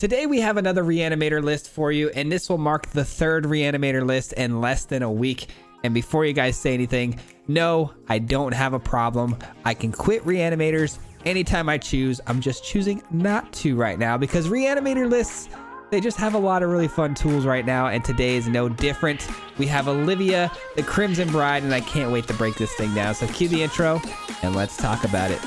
Today we have another reanimator list for you, and this will mark the third reanimator list in less than a week. And before you guys say anything, no, I don't have a problem. I can quit reanimators anytime I choose. I'm just choosing not to right now because reanimator lists, they just have a lot of really fun tools right now, and today is no different. We have Olivia, the Crimson Bride, and I can't wait to break this thing down. So cue the intro, and let's talk about it.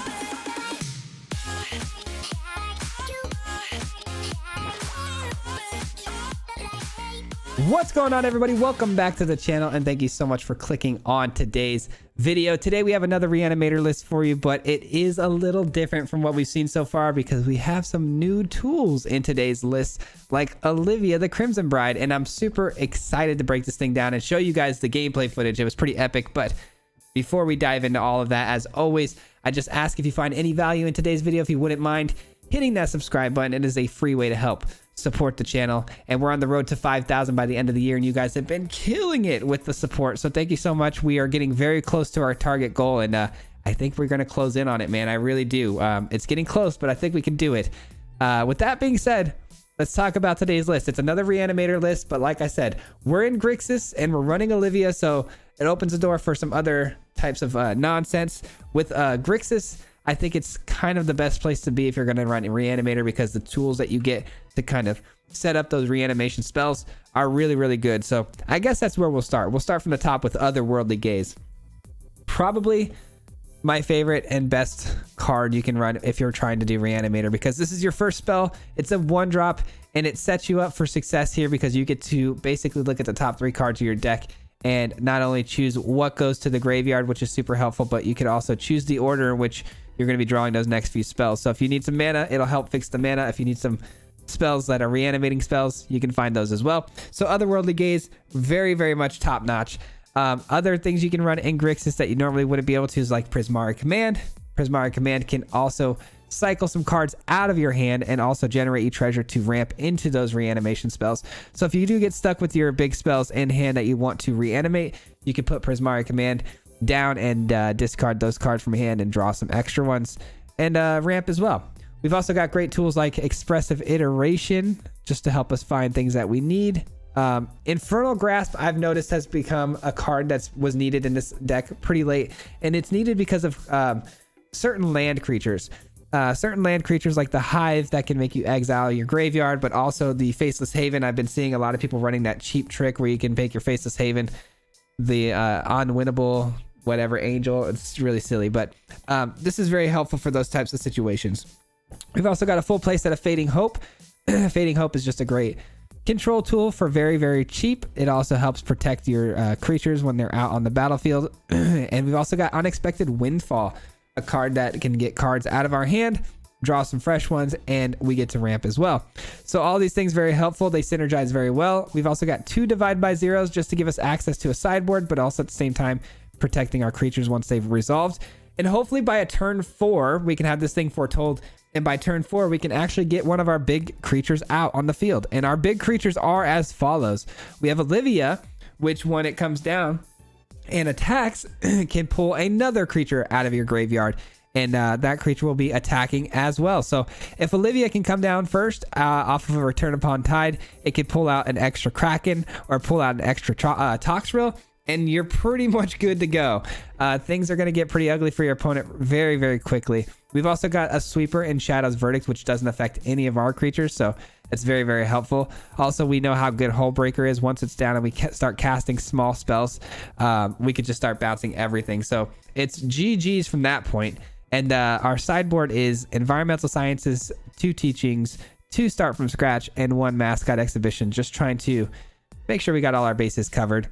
What's going on, everybody? Welcome back to the channel, and thank you so much for clicking on today's video. Today we have another reanimator list for you, but it is a little different from what we've seen so far because we have some new tools in today's list, like Olivia, the Crimson Bride, and I'm super excited to break this thing down and show you guys the gameplay footage. It was pretty epic, but before we dive into all of that, as always, I just ask if you find any value in today's video, if you wouldn't mind hitting that subscribe button. It is a free way to help support the channel, and we're on the road to 5,000 by the end of the year, and you guys have been killing it with the support, so thank you so much. We are getting very close to our target goal, and I think we're going to close in on it, man. I really do. It's getting close, but I think we can do it. With that being said, let's talk about today's list. It's another reanimator list, but like I said, we're in Grixis and we're running Olivia, so it opens the door for some other types of nonsense. With Grixis, I think it's kind of the best place to be if you're going to run a reanimator, because the tools that you get to kind of set up those reanimation spells are really, really good. So I guess that's where we'll start. We'll start from the top with Otherworldly Gaze. Probably my favorite and best card you can run if you're trying to do reanimator, because this is your first spell. It's a 1-drop, and it sets you up for success here because you get to basically look at the top 3 cards of your deck and not only choose what goes to the graveyard, which is super helpful, but you can also choose the order in which you're going to be drawing those next few spells. So if you need some mana, it'll help fix the mana. If you need some spells that are reanimating spells, you can find those as well. So Otherworldly Gaze, very, very much top notch. Other things you can run in Grixis that you normally wouldn't be able to is like Prismari Command. Prismari Command can also cycle some cards out of your hand and also generate you treasure to ramp into those reanimation spells. So if you do get stuck with your big spells in hand that you want to reanimate, you can put Prismari Command down and discard those cards from hand and draw some extra ones and ramp as well. We've also got great tools like Expressive Iteration just to help us find things that we need. Infernal Grasp, I've noticed, has become a card that was needed in this deck pretty late, and it's needed because of certain land creatures. Certain land creatures like the Hive that can make you exile your graveyard, but also the Faceless Haven. I've been seeing a lot of people running that cheap trick where you can make your Faceless Haven the unwinnable whatever angel. It's really silly, but this is very helpful for those types of situations. We've also got a full playset of Fading Hope. Fading Hope is just a great control tool for very, very cheap. It also helps protect your creatures when they're out on the battlefield. And we've also got Unexpected Windfall, a card that can get cards out of our hand, draw some fresh ones, and we get to ramp as well. So all these things very helpful. They synergize very well. We've also got 2 Divide by Zeros just to give us access to a sideboard, but also at the same time protecting our creatures once they've resolved. And hopefully by a turn 4 we can have this thing foretold, and by turn 4 we can actually get one of our big creatures out on the field. And our big creatures are as follows. We have Olivia, which when it comes down and attacks can pull another creature out of your graveyard, and that creature will be attacking as well. So if Olivia can come down first off of a Return Upon Tide, it could pull out an extra Kraken or pull out an extra Toxrill, and you're pretty much good to go. Things are going to get pretty ugly for your opponent very, very quickly. We've also got a Sweeper in Shadow's Verdict, which doesn't affect any of our creatures, so it's very, very helpful. Also, we know how good Hullbreaker is. Once it's down and we start casting small spells, we could just start bouncing everything. So it's GG's from that point. And our sideboard is Environmental Sciences, 2 Teachings, 2 Start From Scratch, and 1 Mascot Exhibition. Just trying to make sure we got all our bases covered.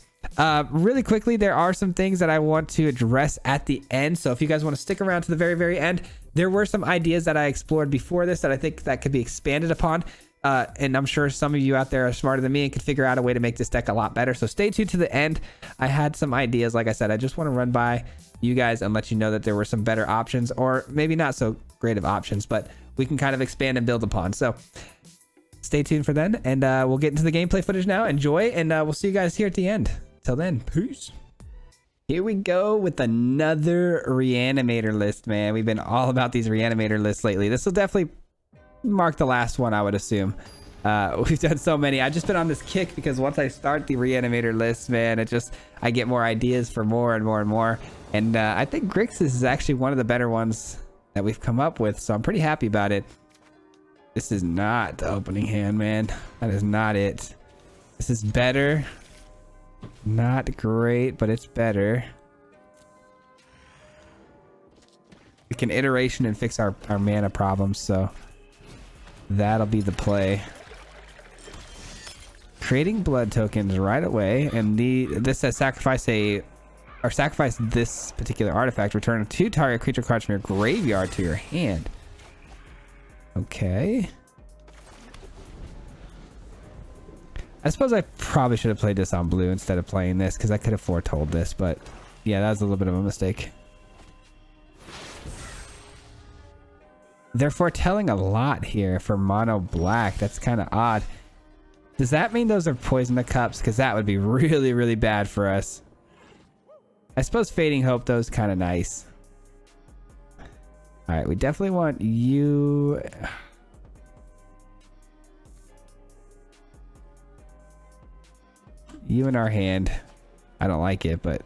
Really quickly, there are some things that I want to address at the end. So if you guys want to stick around to the very, very end, there were some ideas that I explored before this that I think that could be expanded upon. And I'm sure some of you out there are smarter than me and could figure out a way to make this deck a lot better. So stay tuned to the end. I had some ideas. Like I said, I just want to run by you guys and let you know that there were some better options, or maybe not so great of options, but we can kind of expand and build upon. So stay tuned for then, and we'll get into the gameplay footage now. Enjoy, and we'll see you guys here at the end. Till then, peace. Here we go with another reanimator list, man. We've been all about these reanimator lists lately. This will definitely mark the last one, I would assume. We've done so many. I've just been on this kick because once I start the reanimator list, man, I get more ideas for more and more and more. And I think Grixis is actually one of the better ones that we've come up with, so I'm pretty happy about it. This is not the opening hand, man. That is not it. This is better. Not great, but it's better. We can iteration and fix our mana problems, so that'll be the play. Creating blood tokens right away, and this says sacrifice this particular artifact. Return 2 target creature cards from your graveyard to your hand. Okay. I suppose I probably should have played this on blue instead of playing this, because I could have foretold this, but yeah, that was a little bit of a mistake. They're foretelling a lot here for mono black. That's kind of odd. Does that mean those are poison the cups? Because that would be really, really bad for us. I suppose Fading Hope, though, is kind of nice. All right, we definitely want you. You in our hand. I don't like it, but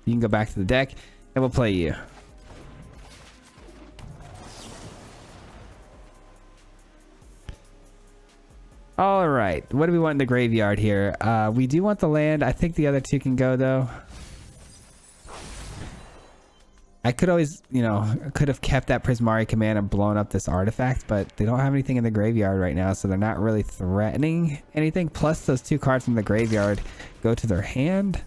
you can go back to the deck and we'll play you. All right, what do we want in the graveyard here? We do want the land. I think the other two can go, though. I could always, you know, could have kept that Prismari command and blown up this artifact, but they don't have anything in the graveyard right now, so they're not really threatening anything. Plus, those 2 cards from the graveyard go to their hand.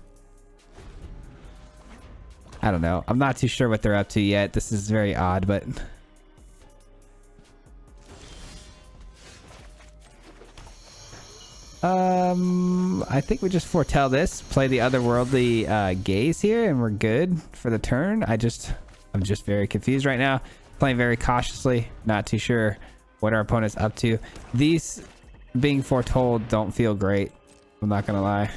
I don't know. I'm not too sure what they're up to yet. This is very odd, but... I think we just foretell this, play the otherworldly gaze here, and we're good for the turn. I'm just very confused right now, playing very cautiously, not too sure what our opponent's up to. These being foretold don't feel great, I'm not gonna lie.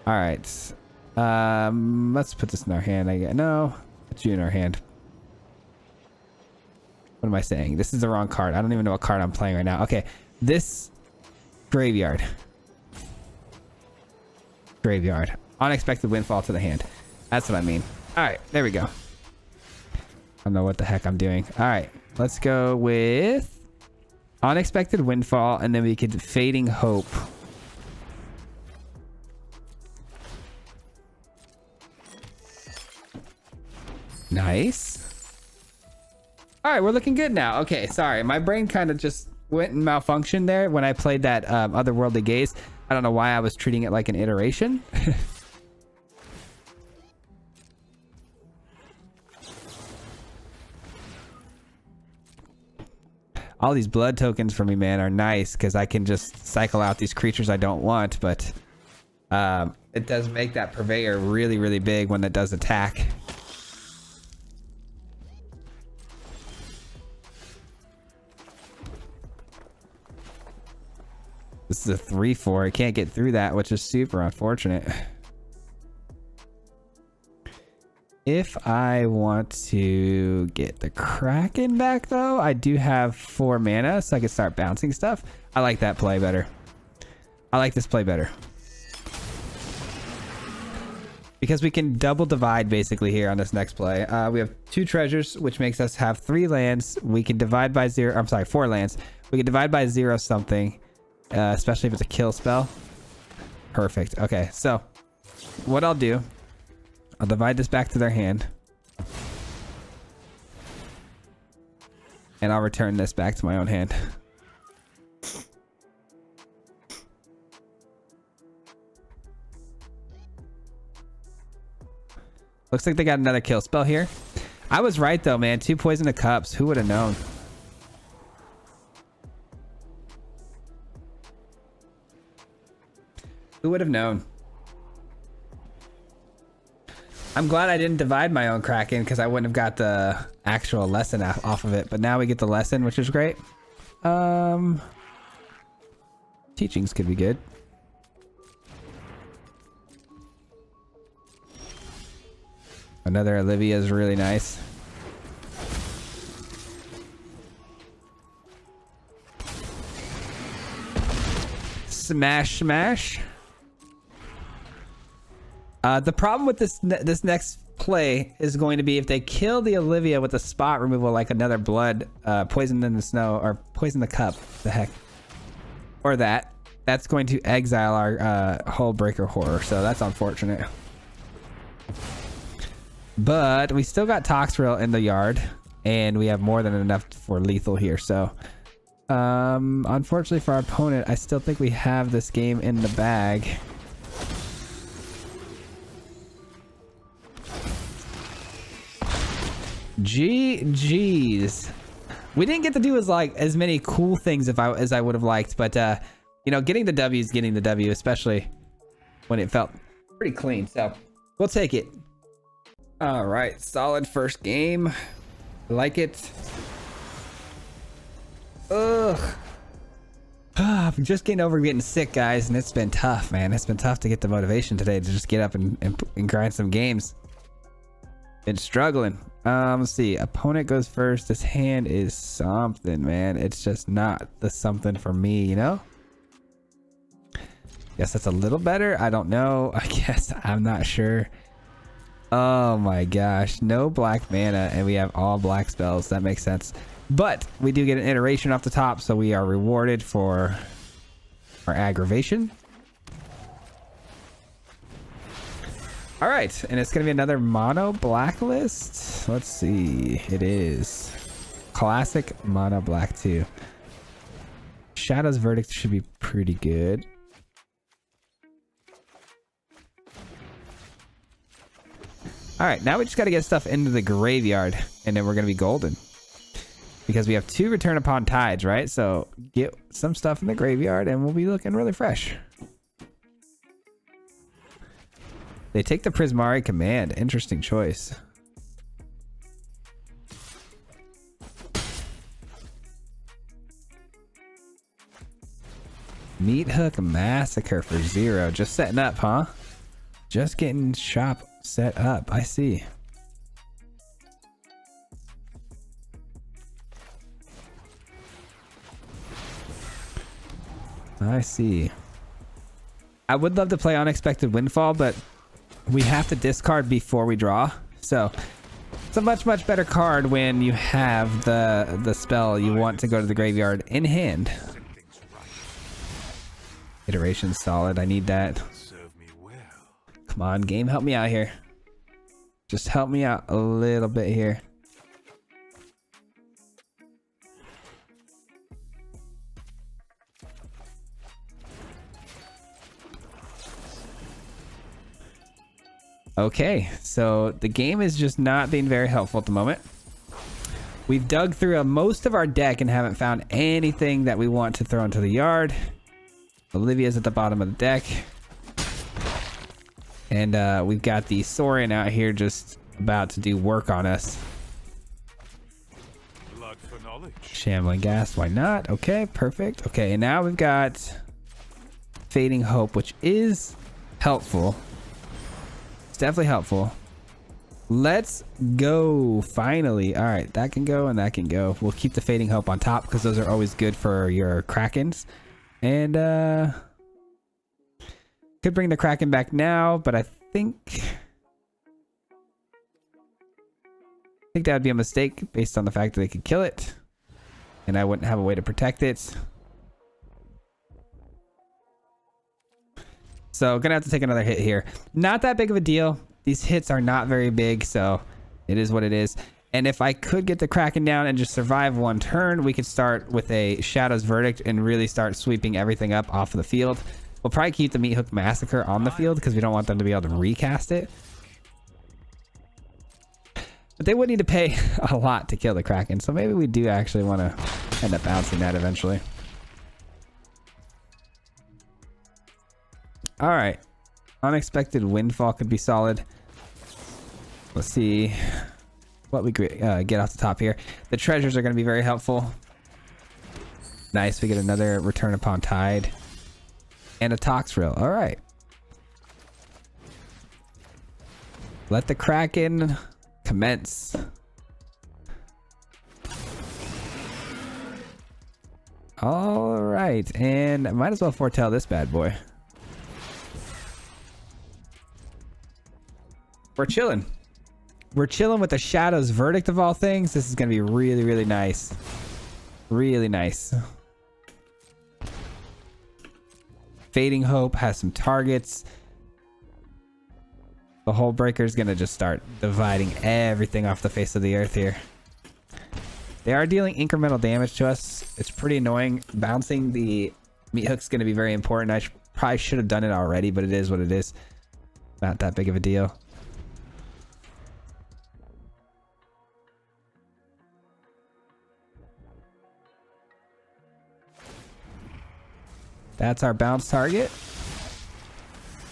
All right, let's put this in our hand. No, put you in our hand. What am I saying? This is the wrong card. I don't even know what card I'm playing right now. Okay, this graveyard. Graveyard. Unexpected windfall to the hand. That's what I mean. All right, there we go. I don't know what the heck I'm doing. All right, let's go with unexpected windfall, and then we could Fading Hope. Nice. All right, we're looking good now. Okay, sorry. My brain kind of just went and malfunctioned there when I played that otherworldly gaze. I don't know why I was treating it like an iteration. All these blood tokens for me, man, are nice because I can just cycle out these creatures I don't want, but it does make that purveyor really, really big when it does attack. This is a 3/4. I can't get through that, which is super unfortunate. If I want to get the Kraken back, though, I do have 4 mana, so I can start bouncing stuff. I like that play better. I like this play better. Because we can double divide, basically, here on this next play. We have 2 treasures, which makes us have 3 lands. We can divide by 0... I'm sorry, 4 lands. We can divide by 0 something. Especially if it's a kill spell. Perfect. Okay, so what I'll do, I'll divide this back to their hand, and I'll return this back to my own hand. Looks like they got another kill spell here. I was right though, man. 2 poison of cups. Who would have known? Who would have known? I'm glad I didn't divide my own Kraken because I wouldn't have got the actual lesson off of it. But now we get the lesson, which is great. Teachings could be good. Another Olivia is really nice. Smash, smash. The problem with this next play is going to be if they kill the Olivia with a spot removal, like another blood, poison in the snow, or poison the cup, the heck, or that's going to exile our Hull Breaker Horror, so that's unfortunate. But we still got Toxrill in the yard, and we have more than enough for lethal here, so unfortunately for our opponent, I still think we have this game in the bag. GG's. We didn't get to do as many cool things as I would have liked, but you know, getting the W is getting the W, especially when it felt pretty clean, so we'll take it. All right, solid first game. I like it. Ugh. I'm just getting over getting sick, guys, and it's been tough, man. It's been tough to get the motivation today to just get up and grind some games. Been struggling. Let's see. Opponent goes first. This hand is something, man. It's just not the something for me, you know? Guess that's a little better. I don't know. I guess I'm not sure. Oh my gosh. No black mana, and we have all black spells. That makes sense. But we do get an iteration off the top, so we are rewarded for our aggravation. All right, and it's gonna be another mono blacklist. Let's see. It is classic mono black 2. Shadow's Verdict should be pretty good. All right, now we just got to get stuff into the graveyard, and then we're gonna be golden. Because we have 2 Return Upon Tides, right? So get some stuff in the graveyard and we'll be looking really fresh. They take the Prismari Command. Interesting choice. Meat Hook Massacre for 0. Just setting up, huh? Just getting shop set up. I see. I see. I would love to play Unexpected Windfall, but we have to discard before we draw. So it's a much better card when you have the spell you want to go to the graveyard in hand. Iteration's solid. I need that. Come on, game, help me out here. Just help me out a little bit here. Okay, so the game is just not being very helpful at the moment. We've dug through most of our deck and haven't found anything that we want to throw into the yard. Olivia's at the bottom of the deck. And we've got the Saurian out here just about to do work on us. Blood for knowledge. Shambling Gas, why not? Okay, perfect. Okay, and now we've got Fading Hope, which is helpful. It's definitely helpful. Let's go, finally. All right, that can go and that can go. We'll keep the Fading Hope on top because those are always good for your Krakens. And could bring the Kraken back now, but I think that would be a mistake based on the fact that they could kill it. And I wouldn't have a way to protect it. So gonna have to take another hit here. Not that big of a deal. These hits are not very big, so it is what it is. And if I could get the Kraken down and just survive one turn, we could start with a Shadow's Verdict and really start sweeping everything up off of the field. We'll probably keep the Meat Hook Massacre on the field because we don't want them to be able to recast it. But they would need to pay a lot to kill the Kraken, so maybe we do actually want to end up bouncing that eventually. All right, Unexpected Windfall could be solid. Let's see what we get off the top here. The treasures are going to be very helpful. Nice, we get another Return Upon Tide and a Toxrill. All right. Let the Kraken commence. All right, and I might as well foretell this bad boy. We're chilling. We're chilling with the Shadow's Verdict of all things. This is going to be really, really nice. Really nice. Fading Hope has some targets. The Hull Breaker is going to just start dividing everything off the face of the earth here. They are dealing incremental damage to us. It's pretty annoying. Bouncing the meat hook is going to be very important. I probably should have done it already, but it is what it is. Not that big of a deal. That's our bounce target.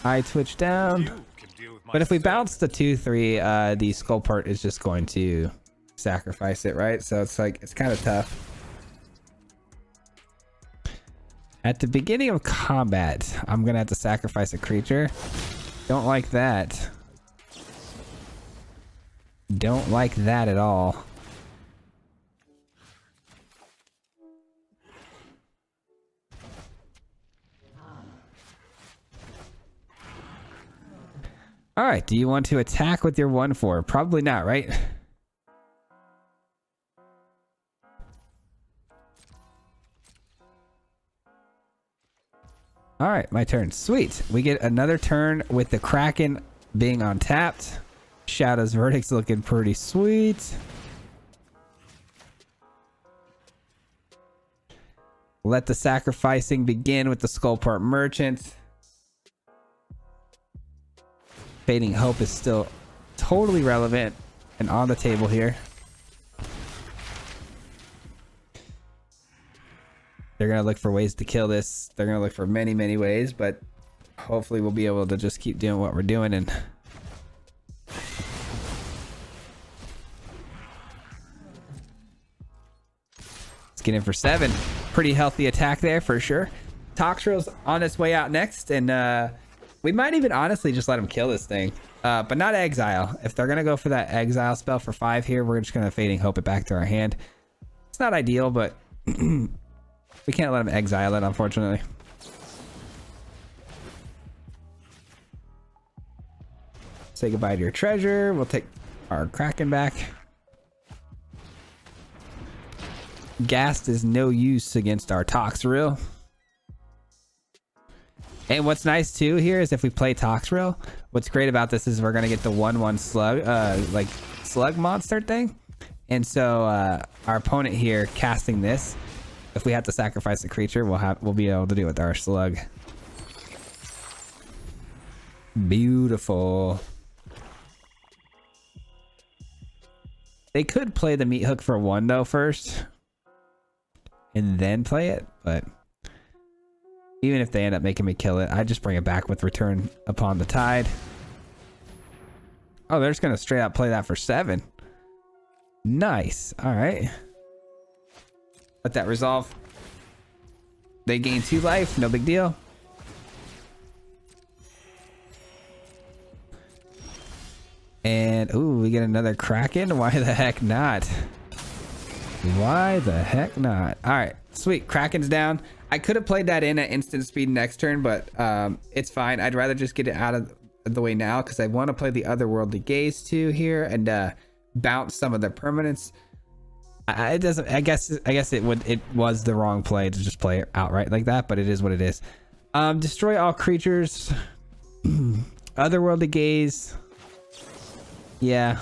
Eye twitch down. But if we bounce the 2-3, the Skull Part is just going to sacrifice it, right? So it's like, it's kind of tough. At the beginning of combat, I'm gonna have to sacrifice a creature. Don't like that. Don't like that at all. All right, do you want to attack with your 1/4? Probably not, right? All right, my turn. Sweet. We get another turn with the Kraken being untapped. Shadow's Verdict's looking pretty sweet. Let the sacrificing begin with the Skull Part Merchant. Fading Hope is still totally relevant and on the table here. They're going to look for ways to kill this. They're going to look for many, many ways, but hopefully we'll be able to just keep doing what we're doing. And let's get in for 7. Pretty healthy attack there for sure. Toxrill's on its way out next, and we might even honestly just let him kill this thing. But not exile. If they're going to go for that exile spell for 5 here, we're just going to Fading Hope it back to our hand. It's not ideal, but we can't let him exile it, unfortunately. Say goodbye to your treasure. We'll take our Kraken back. Ghast is no use against our Toxrill. And what's nice too here is if we play Toxrill, what's great about this is we're gonna get the 1/1 slug, like slug monster thing. And so our opponent here casting this, if we have to sacrifice a creature, we'll be able to do it with our slug. Beautiful. They could play the meat hook for 1 though first, and then play it, but even if they end up making me kill it, I just bring it back with Return Upon the Tide. Oh, they're just gonna straight up play that for 7. Nice. All right. Let that resolve. They gain 2 life. No big deal. And ooh, we get another Kraken. Why the heck not? Why the heck not? All right, sweet. Kraken's down. I could have played that in at instant speed next turn, but it's fine. I'd rather just get it out of the way now because I want to play the Otherworldly Gaze too here and bounce some of the permanents. It doesn't. I guess it was the wrong play to just play it outright like that, but it is what it is. Destroy all creatures. Otherworldly Gaze. Yeah.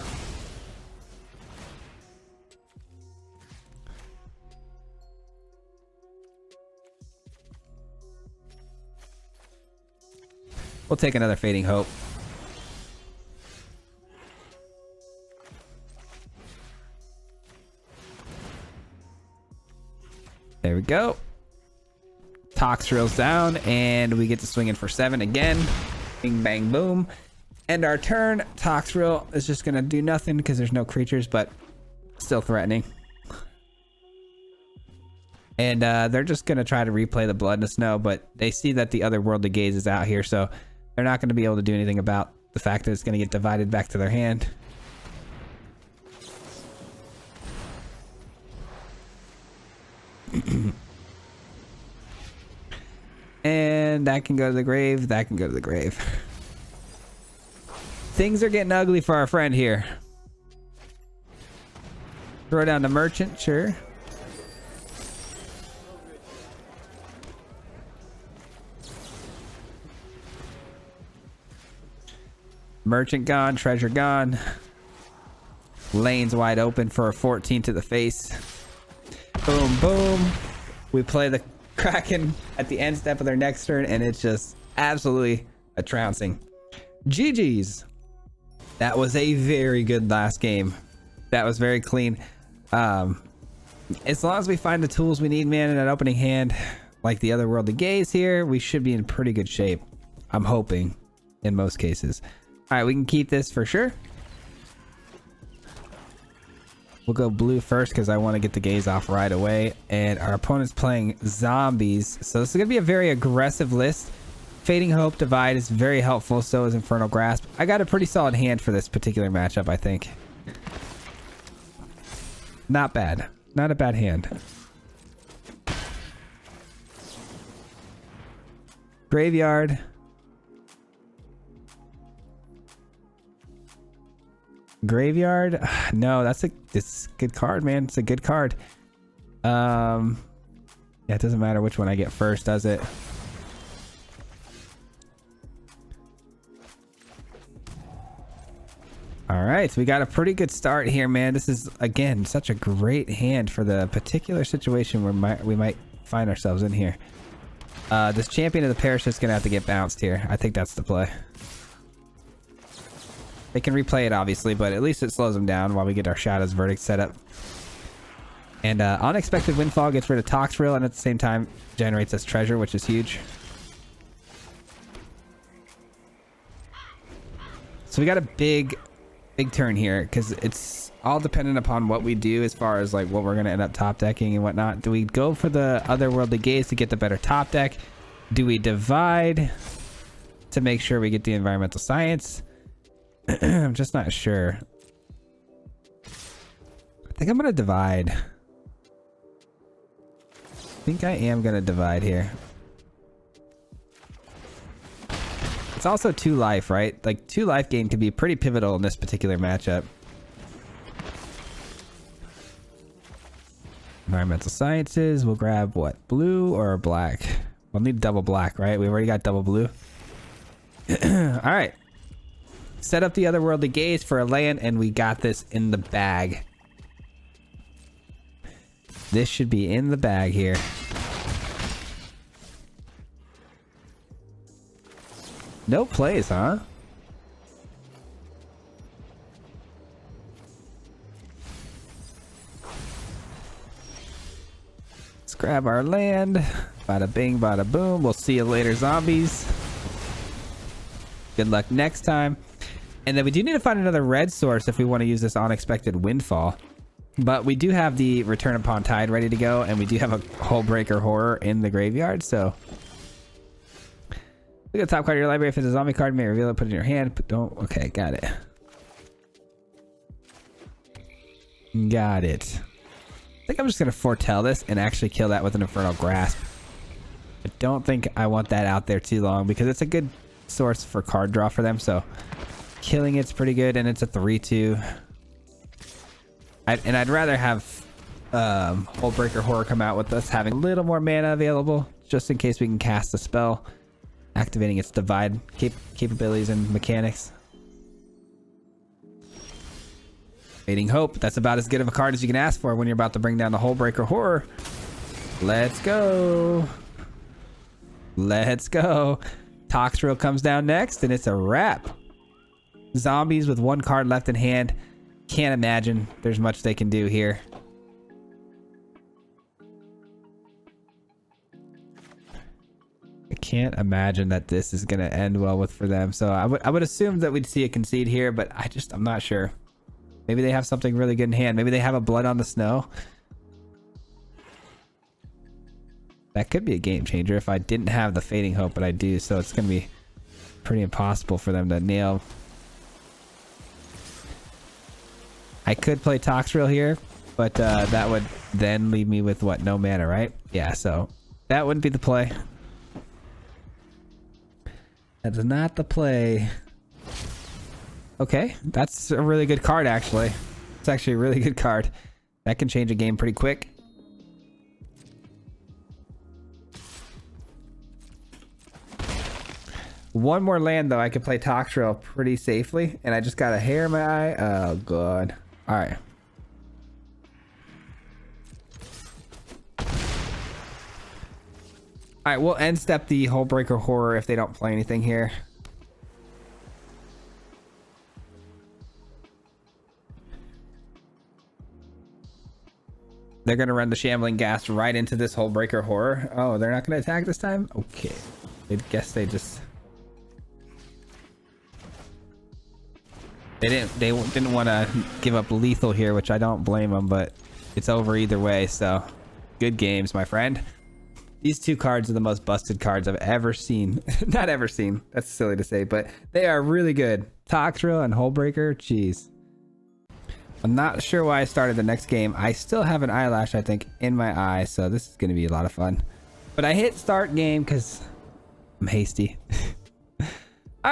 We'll take another Fading Hope. There we go. Toxrill's down, and we get to swing in for 7 again. Bing, bang, boom. End our turn. Toxrill is just going to do nothing because there's no creatures, but still threatening. And they're just going to try to replay the Blood in the Snow, but they see that the Otherworldly Gaze is out here, so they're not going to be able to do anything about the fact that it's going to get divided back to their hand. And that can go to the grave. That can go to the grave. Things are getting ugly for our friend here. Throw down the merchant, sure. Merchant gone, treasure gone. Lane's wide open for a 14 to the face. Boom, boom. We play the Kraken at the end step of their next turn, and it's just absolutely a trouncing. GG's. That was a very good last game. That was very clean. As long as we find the tools we need, man, in that opening hand, like the Otherworldly Gaze here, we should be in pretty good shape. I'm hoping, in most cases. All right, we can keep this for sure. We'll go blue first because I want to get the gaze off right away. And our opponent's playing zombies. So this is going to be a very aggressive list. Fading Hope, Divide is very helpful. So is Infernal Grasp. I got a pretty solid hand for this particular matchup, I think. Not bad. Not a bad hand. Graveyard. Graveyard. No, it's a good card, man. It's a good card. Yeah, it doesn't matter which one I get first, does it? All right, so we got a pretty good start here, man. This is, again, such a great hand for the particular situation where we might find ourselves in here. This Champion of the Parish is gonna have to get bounced here. I think that's the play. They can replay it, obviously, but at least it slows them down while we get our Shadow's Verdict set up. And Unexpected Windfall gets rid of Toxrill, and at the same time generates us treasure, which is huge. So we got a big turn here, because it's all dependent upon what we do as far as like what we're going to end up top decking and whatnot. Do we go for the Otherworldly Gaze to get the better top deck? Do we divide to make sure we get the Environmental Science? I'm just not sure. I think I'm gonna divide. I think I am gonna divide here. It's also 2 life, right? Like 2 life gain can be pretty pivotal in this particular matchup. Environmental Sciences. We'll grab what? Blue or black? We'll need double black, right? We've already got double blue. All right. Set up the Otherworldly Gaze for a land, and we got this in the bag. This should be in the bag here. No plays, huh? Let's grab our land. Bada bing, bada boom. We'll see you later, zombies. Good luck next time. And then we do need to find another red source if we want to use this Unexpected Windfall. But we do have the Return Upon Tide ready to go, and we do have a Hullbreaker Horror in the graveyard, so... Look at the top card of your library. If it's a zombie card, you may reveal it, put it in your hand, but don't... Okay, got it. Got it. I think I'm just going to foretell this and actually kill that with an Infernal Grasp. I don't think I want that out there too long, because it's a good source for card draw for them, so... Killing it's pretty good, and it's a 3/2. I'd rather have Hullbreaker Horror come out with us having a little more mana available, just in case we can cast a spell, activating its divide capabilities and mechanics. Fading Hope, that's about as good of a card as you can ask for when you're about to bring down the Hullbreaker Horror. Let's go. Let's go. Toxrill comes down next, and it's a wrap. Zombies with 1 card left in hand. Can't imagine there's much they can do here. I can't imagine that this is going to end well for them. So I would assume that we'd see a concede here, but I'm not sure. Maybe they have something really good in hand. Maybe they have a Blood on the Snow. That could be a game changer if I didn't have the Fading Hope, but I do. So it's going to be pretty impossible for them to nail I could play Toxrill here, but that would then leave me with what? No mana, right? Yeah, so that wouldn't be the play. That is not the play. Okay, that's a really good card, actually. It's actually a really good card. That can change a game pretty quick. One more land, though. I could play Toxrill pretty safely. And I just got a hair in my eye. Oh, God. All right. All right, we'll end step the Hullbreaker Horror if they don't play anything here. They're going to run the Shambling Ghast right into this Hullbreaker Horror. Oh, they're not going to attack this time? Okay. I guess they just... They didn't want to give up lethal here, which I don't blame them, but it's over either way, so good games, my friend. These two cards are the most busted cards I've ever seen. Not ever seen. That's silly to say, but they are really good. Toxrill and Hullbreaker, jeez. I'm not sure why I started the next game. I still have an eyelash, I think, in my eye, so this is going to be a lot of fun. But I hit start game because I'm hasty. All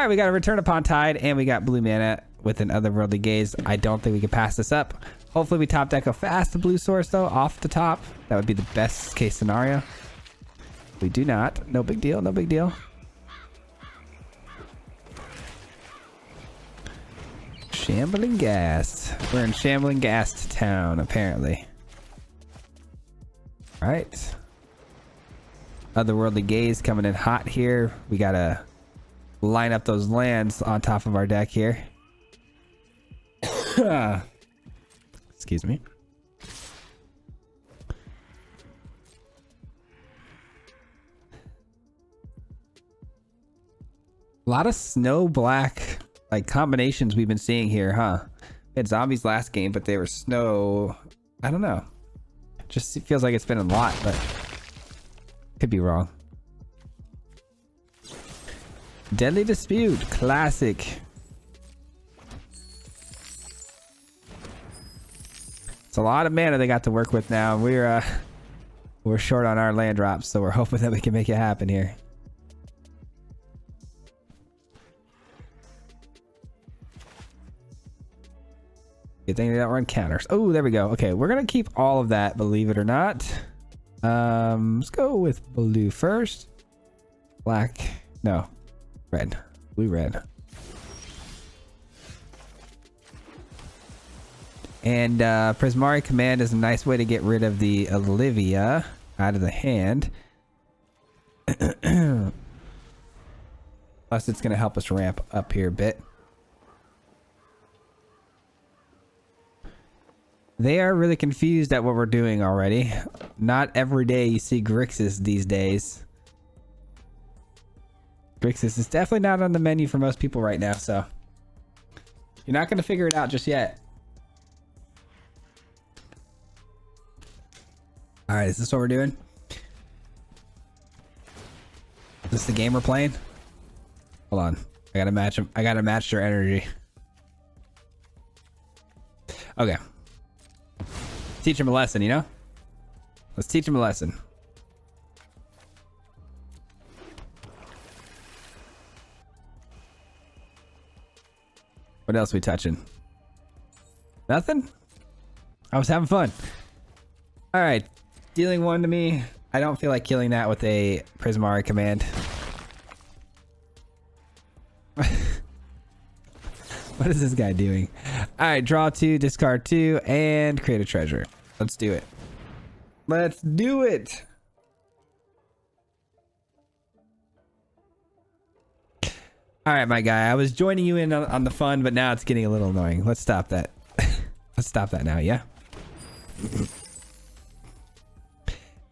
right, we got a Return Upon Tide, and we got blue mana with an Otherworldly Gaze. I don't think we can pass this up. Hopefully we top deck a fast blue source, though, off the top. That would be the best case scenario. We do not. No big deal, no big deal. Shambling Ghast. We're in Shambling Ghast town, apparently. All right. Otherworldly Gaze coming in hot here. We gotta line up those lands on top of our deck here. Excuse me. A lot of snow black like combinations we've been seeing here, huh? We had zombies last game, but they were snow. I don't know. Just feels like it's been a lot, but could be wrong. Deadly Dispute, classic. It's a lot of mana they got to work with now. We're short on our land drops, so we're hoping that we can make it happen here. Good thing they don't run counters. Oh, there we go. Okay, we're gonna keep all of that, believe it or not. Let's go with blue first. Black. No. Red. Blue, red. And Prismari Command is a nice way to get rid of the Olivia out of the hand. Plus, it's going to help us ramp up here a bit. They are really confused at what we're doing already. Not every day you see Grixis these days. Grixis is definitely not on the menu for most people right now, so you're not going to figure it out just yet. All right, is this what we're doing? Is this the game we're playing? Hold on, I gotta match them. I gotta match their energy. Okay. Teach them a lesson, you know? Let's teach them a lesson. What else we touching? Nothing? I was having fun. All right, dealing one to me. I don't feel like killing that with a Prismari Command. What is this guy doing? All right, draw 2, discard 2, and create a treasure. Let's do it. Let's do it. All right, my guy. I was joining you in on the fun, but now it's getting a little annoying. Let's stop that. Let's stop that now, yeah?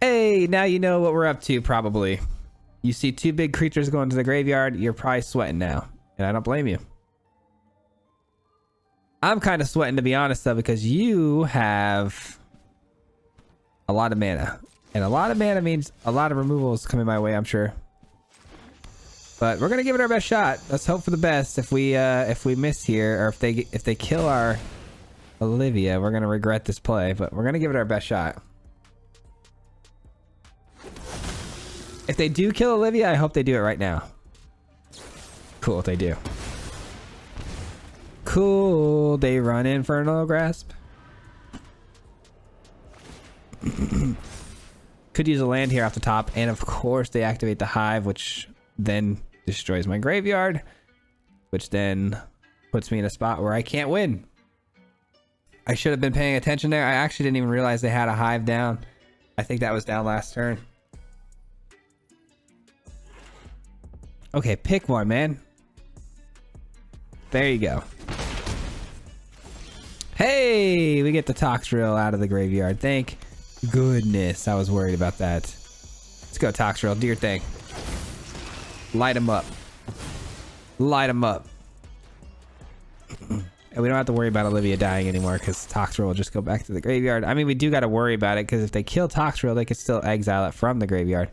Hey, now you know what we're up to, probably. You see 2 big creatures going to the graveyard, you're probably sweating now. And I don't blame you. I'm kind of sweating, to be honest, though, because you have a lot of mana. And a lot of mana means a lot of removals coming my way, I'm sure. But we're going to give it our best shot. Let's hope for the best. If we miss here, or if they kill our Olivia, we're gonna regret this play, but we're gonna give it our best shot. If they do kill Olivia, I hope they do it right now. Cool, if they do. Cool, they run Infernal Grasp. Could use a land here off the top, and of course they activate the Hive, which then destroys my graveyard, which then puts me in a spot where I can't win. I should have been paying attention there. I actually didn't even realize they had a Hive down. I think that was down last turn. Okay, pick one, man. There you go. Hey, we get the Toxrill out of the graveyard. Thank goodness. I was worried about that. Let's go, Toxrill. Do your thing. Light him up. Light him up. And we don't have to worry about Olivia dying anymore because Toxrill will just go back to the graveyard. I mean, we do got to worry about it because if they kill Toxrill, they could still exile it from the graveyard.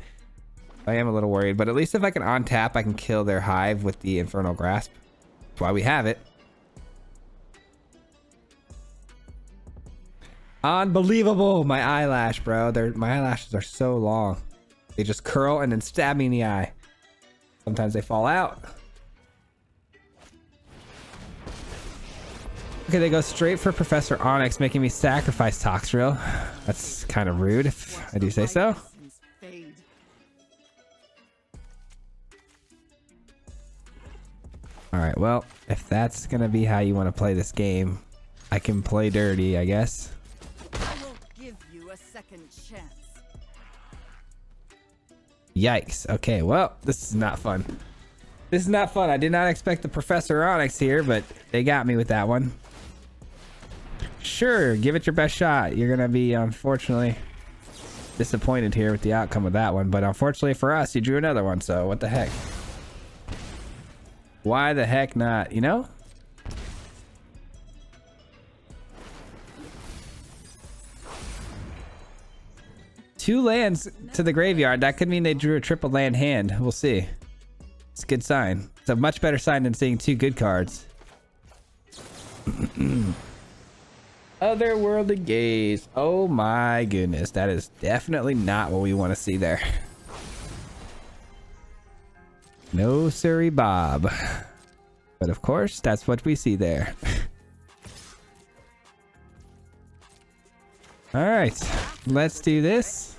I am a little worried, but at least if I can untap, I can kill their Hive with the Infernal Grasp. That's why we have it. Unbelievable. My eyelash, bro. My eyelashes are so long. They just curl and then stab me in the eye. Sometimes they fall out. Okay, they go straight for Professor Onyx, making me sacrifice Toxrill. That's kind of rude, if I do say so. Alright, well, if that's gonna be how you want to play this game, I can play dirty, I guess. I will give you a second chance. Yikes. Okay, well, this is not fun. This is not fun. I did not expect the Professor Onyx here, but they got me with that one. Sure, give it your best shot. You're gonna be, unfortunately, disappointed here with the outcome of that one, but unfortunately for us, you drew another one, so what the heck? Why the heck not, you know? Two lands to the graveyard. That could mean they drew a triple land hand. We'll see. It's a good sign. It's a much better sign than seeing two good cards. Otherworldly Gaze. Oh my goodness. That is definitely not what we want to see there. No siree, Bob. But of course, that's what we see there. Alright. Let's do this.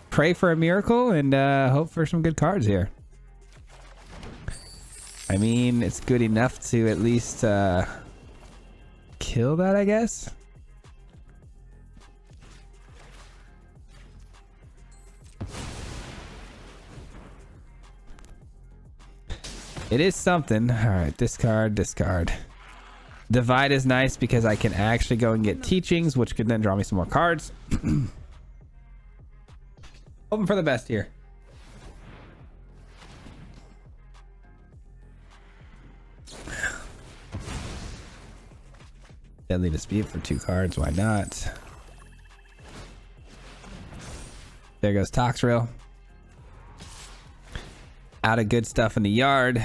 Pray for a miracle and hope for some good cards here. I mean, it's good enough to at least kill that, I guess. It is something. All right, discard, discard. Divide is nice because I can actually go and get teachings, which could then draw me some more cards. Hoping for the best here. Deadly Dispute for 2 cards. Why not? There goes Toxrill. Out of good stuff in the yard.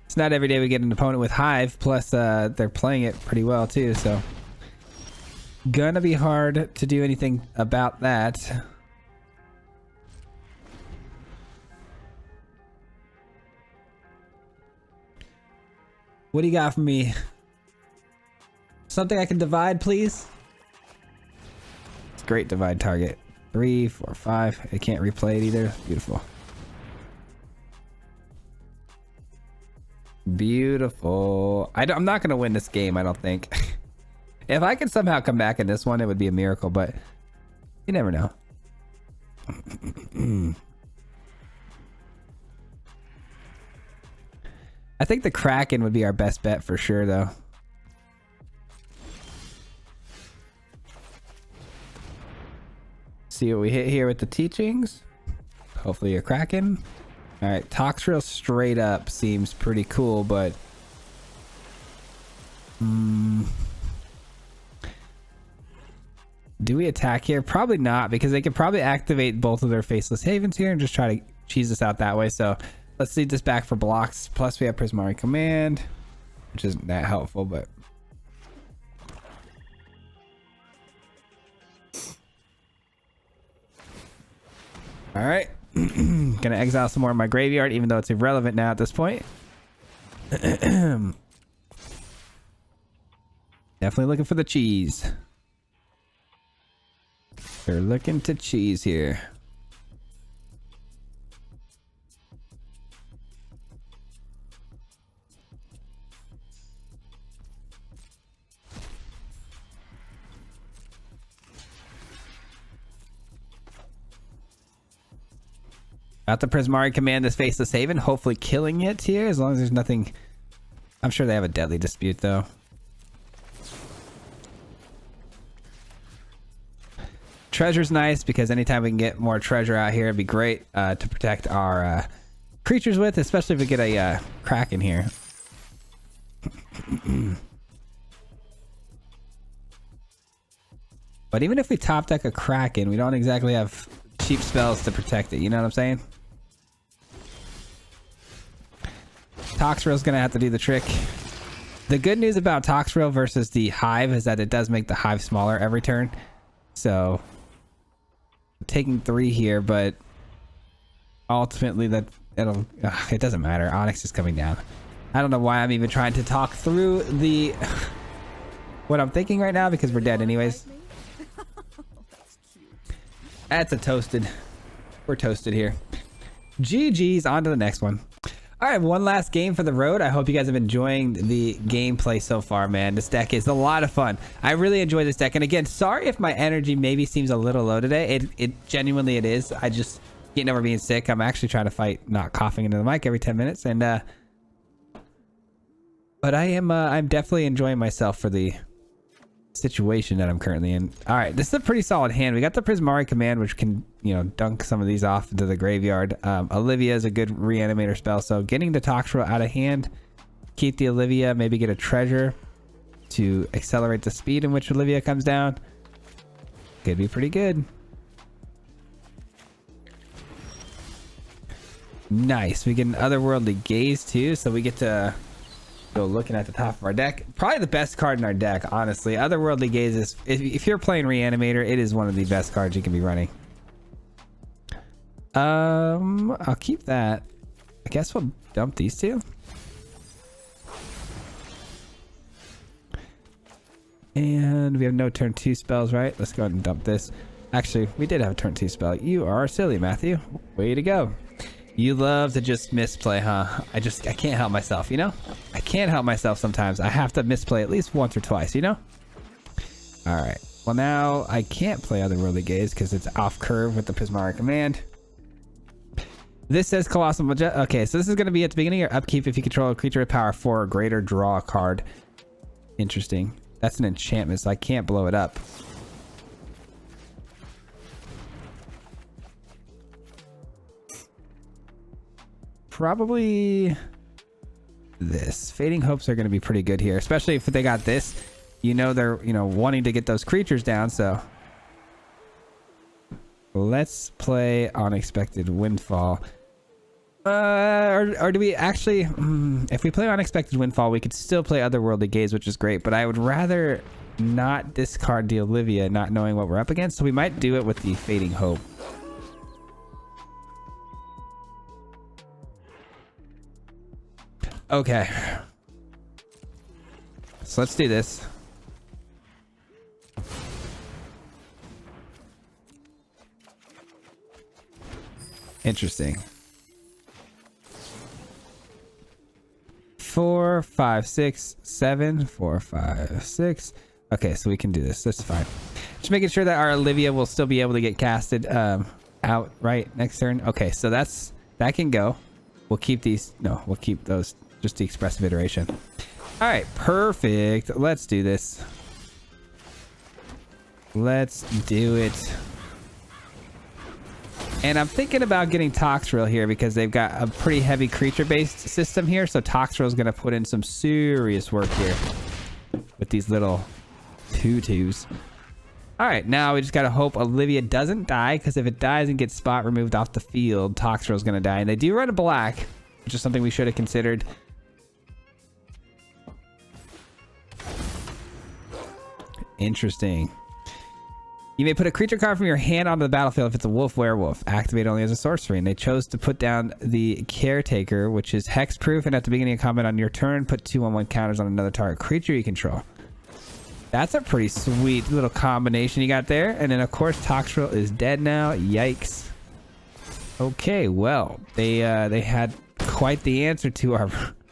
It's not every day we get an opponent with Hive, plus they're playing it pretty well too, so gonna be hard to do anything about that. What do you got for me? Something I can divide, please? It's great divide target. 3, 4, 5. I can't replay it either. Beautiful. Beautiful. I'm not gonna win this game, I don't think. If I could somehow come back in this one, it would be a miracle, but you never know. I think the Kraken would be our best bet for sure, though. See what we hit here with the teachings. Hopefully a Kraken. All right, Toxrill straight up seems pretty cool, but do we attack here? Probably not, because they could probably activate both of their Faceless Havens here and just try to cheese us out that way. So let's lead this back for blocks. Plus we have Prismari Command, which isn't that helpful, but All right. Gonna exile some more of my graveyard, even though it's irrelevant now at this point. Definitely looking for the cheese. They're looking to cheese here. Got the Prismari command this Faceless Haven, hopefully killing it here as long as there's nothing. I'm sure they have a Deadly Dispute though. Treasure's nice because anytime we can get more treasure out here, it'd be great to protect our creatures with, especially if we get a Kraken here. But even if we top deck a Kraken, we don't exactly have cheap spells to protect it, you know what I'm saying? Toxrill's gonna have to do the trick. The good news about Toxrill versus the Hive is that it does make the Hive smaller every turn. So taking 3 here, but ultimately it doesn't matter. Onyx is coming down. I don't know why I'm even trying to talk through the what I'm thinking right now because we're dead anyways. That's a toasted. We're toasted here. GG's, on to the next one. All right, one last game for the road. I hope you guys have been enjoying the gameplay so far, man. This deck is a lot of fun. I really enjoy this deck. And again, sorry if my energy maybe seems a little low today. It genuinely it is. I just getting over being sick. I'm actually trying to fight not coughing into the mic every 10 minutes. And but I'm definitely enjoying myself for the situation that I'm currently in. All right, this is a pretty solid hand. We got the Prismari command, which can, you know, dunk some of these off into the graveyard. Olivia is a good reanimator spell, so getting the Toxrill out of hand, keep the Olivia, maybe get a treasure to accelerate the speed in which Olivia comes down. Could be pretty good. Nice. We get an Otherworldly Gaze too, so we get to go looking at the top of our deck. Probably the best card in our deck, honestly. Otherworldly Gaze is, if you're playing Reanimator, it is one of the best cards you can be running. I'll keep that. I guess we'll dump these two. And we have no turn 2 spells, right? Let's go ahead and dump this. Actually, we did have a turn 2 spell. You are silly, Matthew. Way to go. You love to just misplay, huh? I can't help myself, you know? I can't help myself sometimes. I have to misplay at least once or twice, you know? All right. Well, now I can't play Otherworldly Gaze because it's off curve with the Prismari command. This says Colossal Majestic. Okay, so this is going to be at the beginning of your upkeep. If you control a creature with power 4 or greater, draw a card. Interesting. That's an enchantment, so I can't blow it up. Probably this. Fading Hopes are going to be pretty good here, especially if they got this. You know they're, you know, wanting to get those creatures down, so let's play Unexpected Windfall. Or do we actually if we play Unexpected Windfall, we could still play Otherworldly Gaze, which is great, but I would rather not discard the Olivia not knowing what we're up against, so we might do it with the Fading Hope. Okay, so let's do this. Interesting. 4, 5, 6, 7. 4, 5, 6. Okay, so we can do this. That's fine. Just making sure that our Olivia will still be able to get casted out right next turn. Okay, so that can go. We'll keep these. No, we'll keep those. Just the expressive iteration. All right, perfect. Let's do this. Let's do it. And I'm thinking about getting Toxrill here because they've got a pretty heavy creature-based system here. So Toxrill is going to put in some serious work here with these little tutus. All right, now we just got to hope Olivia doesn't die, because if it dies and gets spot removed off the field, Toxrill is going to die. And they do run a black, which is something we should have considered. Interesting. You may put a creature card from your hand onto the battlefield if it's a wolf werewolf. Activate only as a sorcery. And they chose to put down the Caretaker, which is hexproof, and at the beginning of combat on your turn, put 2/1/1 counters on another target creature you control. That's a pretty sweet little combination you got there. And then of course Toxrill is dead now. Yikes. Okay, well, they had quite the answer to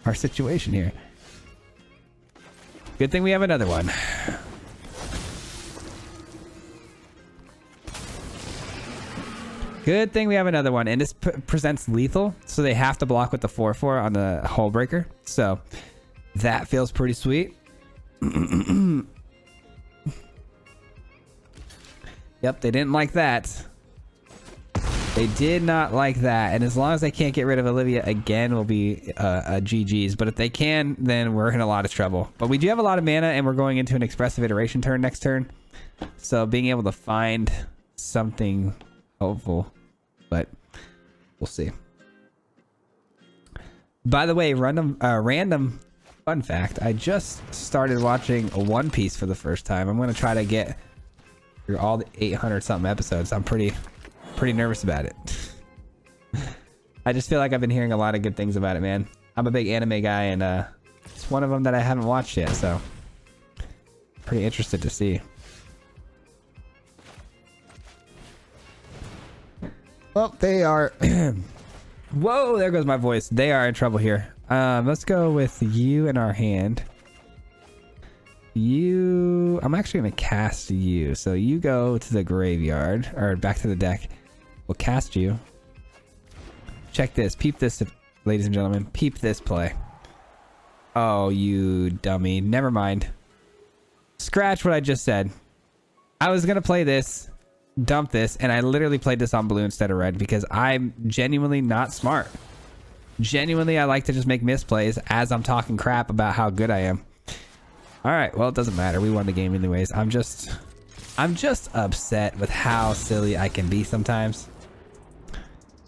our situation here. Good thing we have another one. Good thing we have another one, and this presents lethal, so they have to block with the 4/4 on the Hull Breaker. So that feels pretty sweet. Yep, they didn't like that. They did not like that, and as long as they can't get rid of Olivia again, will be a GG's. But if they can, then we're in a lot of trouble. But we do have a lot of mana, and we're going into an expressive iteration turn next turn, so being able to find something hopeful, but we'll see. By the way, random fun fact, I just started watching One Piece for the first time. I'm going to try to get through all the 800 something episodes. I'm pretty nervous about it. I just feel like I've been hearing a lot of good things about it, man. I'm a big anime guy, and it's one of them that I haven't watched yet, so pretty interested to see. Well, they are whoa, there goes my voice. They are in trouble here. Let's go with you in our hand. I'm actually gonna cast you, so you go to the graveyard or back to the deck. We'll cast you. Check this, peep this, ladies and gentlemen, peep this play. Oh, you dummy. Never mind, scratch what I just said. I was gonna play this, dump this, and I literally played this on blue instead of red because I'm genuinely not smart. Genuinely, I like to just make misplays as I'm talking crap about how good I am. All right, well, it doesn't matter. We won the game anyways. I'm just upset with how silly I can be sometimes.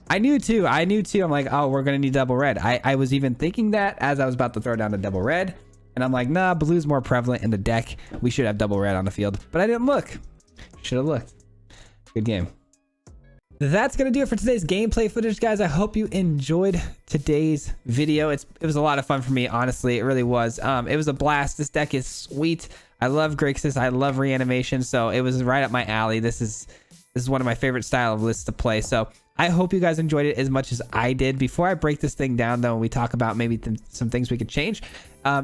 I knew too. I'm like, oh, we're gonna need double red. I was even thinking that as I was about to throw down the double red, and I'm like, nah, blue's more prevalent in the deck. We should have double red on the field, but I didn't look. Should have looked. Good game. That's gonna do it for today's gameplay footage, guys. I hope you enjoyed today's video. It was a lot of fun for me, honestly. It really was. It was a blast. This deck is sweet. I love Grixis. I love reanimation, so it was right up my alley. This is one of my favorite style of lists to play. So I hope you guys enjoyed it as much as I did. Before I break this thing down, though, and we talk about maybe some things we could change,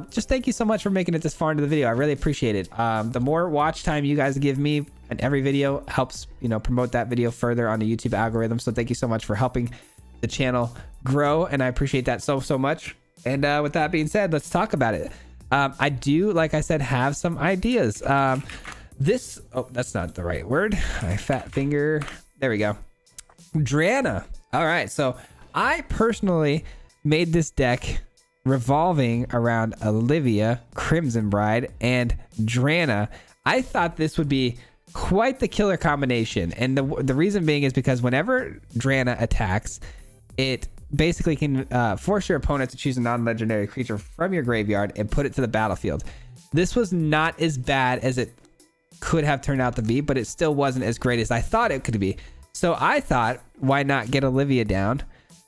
just thank you so much for making it this far into the video. I really appreciate it. The more watch time you guys give me and every video helps, promote that video further on the YouTube algorithm. So thank you so much for helping the channel grow, and I appreciate that so much. And with that being said, let's talk about it. I do, like I said, have some ideas. Oh, that's not the right word. I fat finger. There we go. Drana. All right, so I personally made this deck revolving around Olivia, Crimson Bride, and Drana. I thought this would be quite the killer combination, and the reason being is because whenever Drana attacks, it basically can force your opponent to choose a non-legendary creature from your graveyard and put it to the battlefield. This was not as bad as it could have turned out to be, but it still wasn't as great as I thought it could be. So I thought, why not get Olivia down?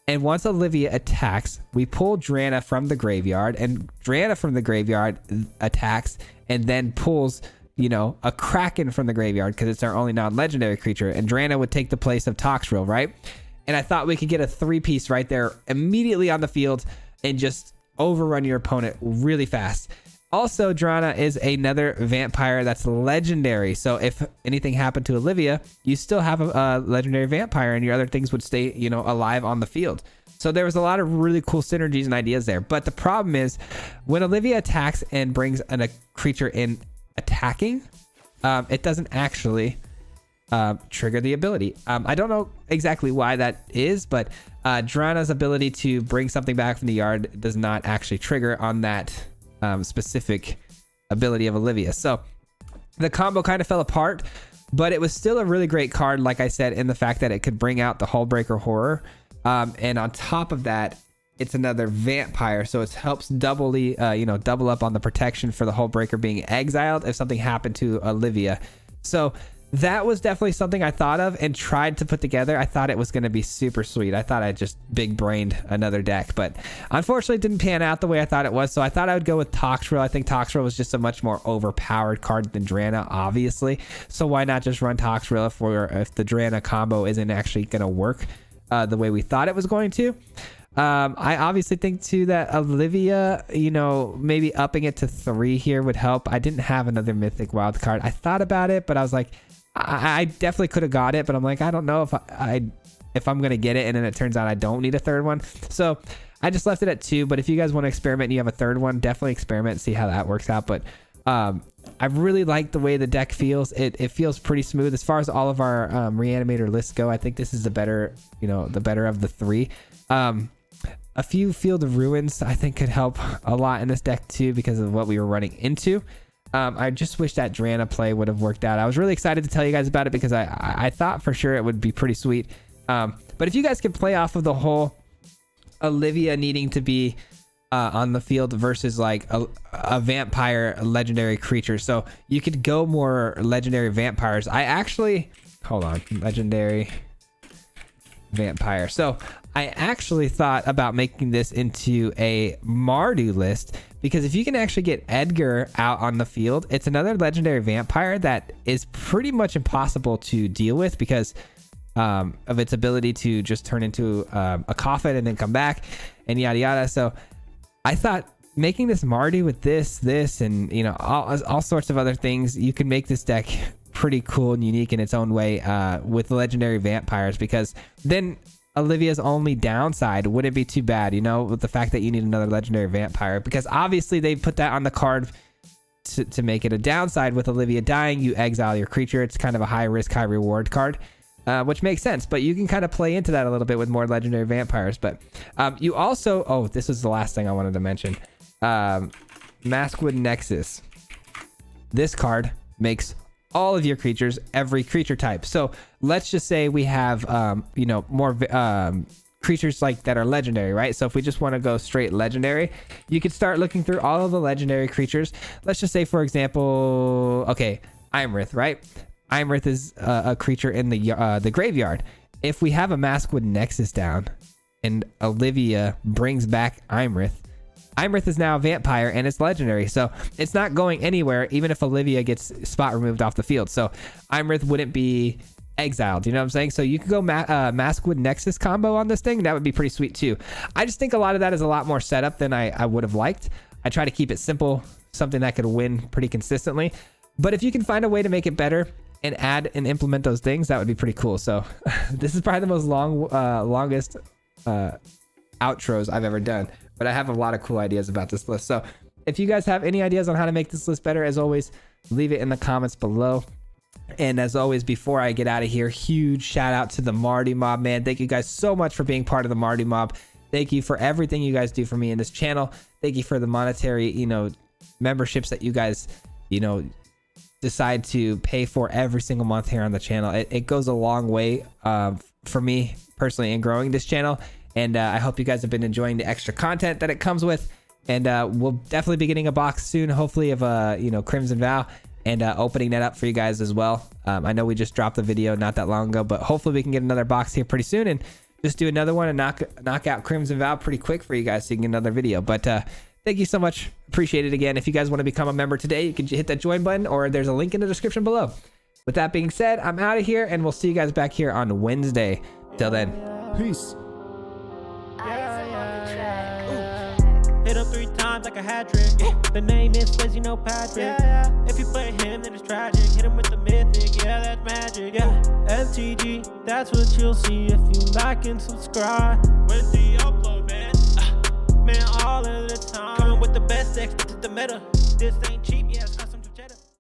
And once Olivia attacks, we pull Drana from the graveyard, and Drana from the graveyard attacks and then pulls, a Kraken from the graveyard because it's our only non-legendary creature, and Drana would take the place of Toxrill, right? And I thought we could get a 3-piece right there immediately on the field and just overrun your opponent really fast. Also, Drana is another vampire that's legendary. So if anything happened to Olivia, you still have a legendary vampire, and your other things would stay, alive on the field. So there was a lot of really cool synergies and ideas there. But the problem is when Olivia attacks and brings a creature in attacking, it doesn't actually trigger the ability. I don't know exactly why that is, but Drana's ability to bring something back from the yard does not actually trigger on that specific ability of Olivia. So the combo kind of fell apart, but it was still a really great card, like I said, in the fact that it could bring out the Hullbreaker Horror, and on top of that, it's another vampire, so it helps doubly double up on the protection for the Hullbreaker being exiled if something happened to Olivia. So that was definitely something I thought of and tried to put together. I thought it was going to be super sweet. I thought I just big brained another deck, but unfortunately it didn't pan out the way I thought it was. So I thought I would go with Toxrill. I think Toxrill was just a much more overpowered card than Drana, obviously. So why not just run Toxrill if the Drana combo isn't actually going to work the way we thought it was going to. I obviously think too that Olivia, you know, maybe upping it to 3 here would help. I didn't have another Mythic wild card. I thought about it, but I was like, I definitely could have got it, but I'm like, I don't know if I'm gonna get it, and then it turns out I don't need a 3rd one. So I just left it at 2. But if you guys want to experiment and you have a 3rd one, definitely experiment and see how that works out. But I really like the way the deck feels. It feels pretty smooth as far as all of our reanimator lists go. I think this is the better, you know, the better of the 3. A few Field of Ruins I think could help a lot in this deck too, because of what we were running into. I just wish that Drana play would have worked out. I was really excited to tell you guys about it because I thought for sure it would be pretty sweet. But if you guys can play off of the whole Olivia needing to be on the field versus like a vampire legendary creature, so you could go more legendary vampires. I actually, hold on, legendary vampire. So I actually thought about making this into a Mardu list, because if you can actually get Edgar out on the field, it's another legendary vampire that is pretty much impossible to deal with because of its ability to just turn into a coffin and then come back and yada yada. So I thought making this Mardu with this and, you know, all sorts of other things, you can make this deck pretty cool and unique in its own way with legendary vampires, because then Olivia's only downside wouldn't be too bad, you know, with the fact that you need another legendary vampire, because obviously they put that on the card to make it a downside. With Olivia dying, you exile your creature. It's kind of a high risk, high reward card, which makes sense, but you can kind of play into that a little bit with more legendary vampires. But you also, oh, this was the last thing I wanted to mention. Maskwood Nexus. This card makes all of your creatures every creature type. So let's just say we have you know, more creatures like that are legendary, right? So if we just want to go straight legendary, you could start looking through all of the legendary creatures. Let's just say, for example, okay, Imrith, right? Imrith is a creature in the graveyard. If we have a Maskwood Nexus down and Olivia brings back Imrith is now a vampire and it's legendary, so it's not going anywhere even if Olivia gets spot removed off the field. So Imrith wouldn't be exiled, you know what I'm saying? So you could go Maskwood Nexus combo on this thing. That would be pretty sweet too. I just think a lot of that is a lot more setup than I would have liked. I try to keep it simple, something that could win pretty consistently, but if you can find a way to make it better and add and implement those things, that would be pretty cool. So this is probably the most longest outros I've ever done, but I have a lot of cool ideas about this list. So if you guys have any ideas on how to make this list better, as always, leave it in the comments below. And as always, before I get out of here, huge shout out to the Mardu Mob, man. Thank you guys so much for being part of the Mardu Mob. Thank you for everything you guys do for me in this channel. Thank you for the monetary, you know, memberships that you guys, you know, decide to pay for every single month here on the channel. It goes a long way for me personally in growing this channel. And I hope you guys have been enjoying the extra content that it comes with. And we'll definitely be getting a box soon, hopefully, of you know, Crimson Vow, and opening that up for you guys as well. I know we just dropped the video not that long ago, but hopefully we can get another box here pretty soon and just do another one and knock out Crimson Vow pretty quick for you guys so you can get another video. But thank you so much. Appreciate it again. If you guys want to become a member today, you can hit that join button, or there's a link in the description below. With that being said, I'm out of here, and we'll see you guys back here on Wednesday. Till then, peace. Hit him 3 times like a hat trick. Yeah. The name is Swayze, no Patrick. Yeah. If you play him, then it's tragic. Hit him with the Mythic, yeah, that's magic. Yeah, MTG, that's what you'll see if you like and subscribe. Where's the upload, man? Man, all of the time. Coming with the best decks, this is the meta. This ain't